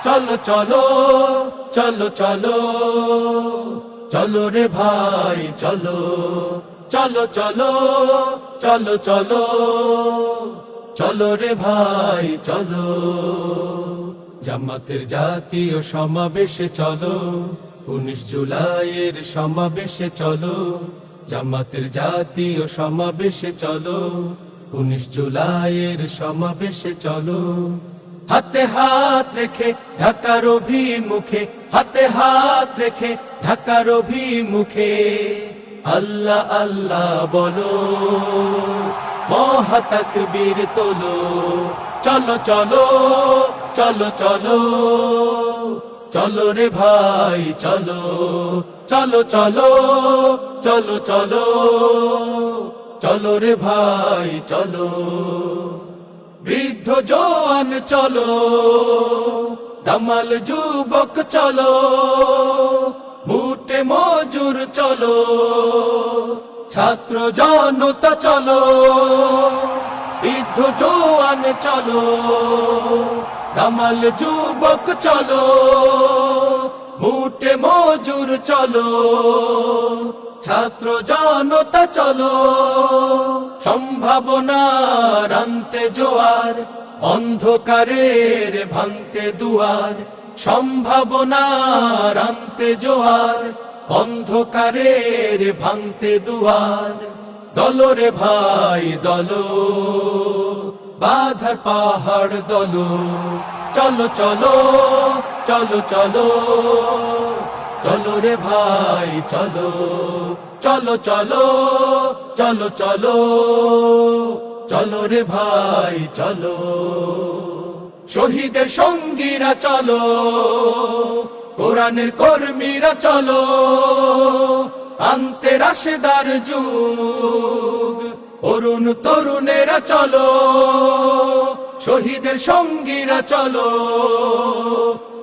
চলো চলো চলো চলো চলো রে ভাই চলো চলো চলো চলো চলো চলো রে ভাই চলো জামাতের জাতীয় সমাবেশে চলো 19 জুলাইয়ের সমাবেশে চলো জামাতের জাতীয় সমাবেশে চলো 19 জুলাইয়ের সমাবেশে চলো হাতে হাত রেখে ঢাকার অভিমুখে হাতে হাত রেখে ঢাকার অভিমুখে আল্লাহ আল্লাহ বলো মহা তাকবীর তোলো চলো চলো চলো চলো চলো রে ভাই চলো চলো চলো চলো চলো চলো রে ভাই চলো বৃদ্ধ জওয়ান চলো দামাল যুবক চলো মুটে মজুর চলো ছাত্র জনতা চলো বৃদ্ধ জওয়ান চলো দামাল যুবক চলো মুটে মজুর চলো ছাত্র জনতা চলো সম্ভাবনার আনতে জোয়ার অন্ধকারের ভাঙতে দুয়ার সম্ভাবনার আনতে জোয়ার অন্ধকারের ভাঙতে দুয়ার দলরে ভাই দলো বাধার পাহাড় দলো চলো চলো চলো চলো চলো রে ভাই চলো চলো চলো চলো চলো চলো রে ভাই চলো শহীদের সঙ্গীরা চলো কোরআনের কর্মীরা চলো আনতে রাশেদার যুগ অরুণ তরুণেরা চলো শহীদের সঙ্গীরা চলো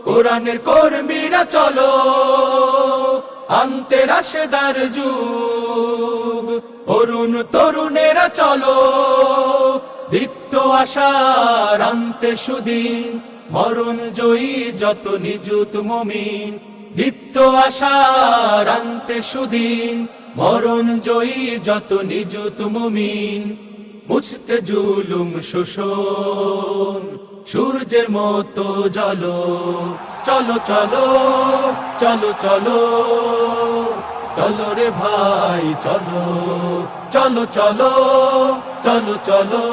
কোরআনের কর্মীরা চলো আনতে রাশেদার যুগ অরুণ তরুণেরা চলো দীপ্ত আশার আনতে সুদিন মরণ জয়ী যত নিযুত মুমিন দীপ্ত আশার আনতে সুদিন মরণ জয়ী যত নিযুত মুমিন মুছতে জুলুম শোষণ সূর্যের মতো জ্বলো চলো চলো চলো চলো চলো রে ভাই চলো চলো চলো চলো চলো